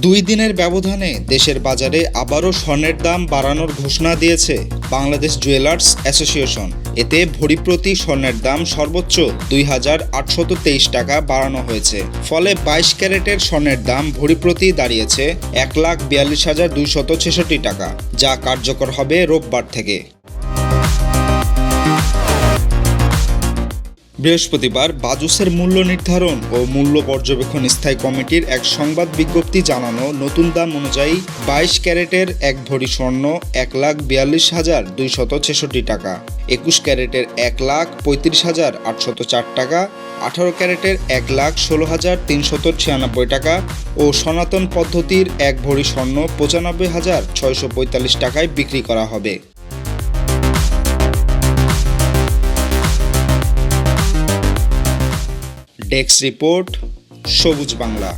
দুই দিনের ব্যবধানে দেশের বাজারে আবারও স্বর্ণের দাম বাড়ানোর ঘোষণা দিয়েছে বাংলাদেশ জুয়েলার্স অ্যাসোসিয়েশন। এতে ভরিপ্রতি স্বর্ণের দাম সর্বোচ্চ ২,৮২৩ টাকা বাড়ানো হয়েছে। ফলে ২২ ক্যারেটের স্বর্ণের দাম ভরিপ্রতি দাঁড়িয়েছে ১,৪২,২৬৬ টাকা, যা কার্যকর হবে রোববার থেকে। বৃহস্পতিবার বাজুসের মূল্য নির্ধারণ ও মূল্য পর্যবেক্ষণ স্থায়ী কমিটির এক সংবাদ বিজ্ঞপ্তি জানানো, নতুন দাম অনুযায়ী ২২ ক্যারেটের ১ ভরি স্বর্ণ ১,৪২,২৬৬ টাকা, ২১ ক্যারেটের ১,৩৫,৮০৪ টাকা, ১৮ ক্যারেটের ১,১৬,৩৯৬ টাকা ও সনাতন পদ্ধতির ১ ভরি স্বর্ণ ৯৫,৬৪৫ টাকায় বিক্রি করা হবে। ডেস্ক রিপোর্ট, সবুজ বাংলা।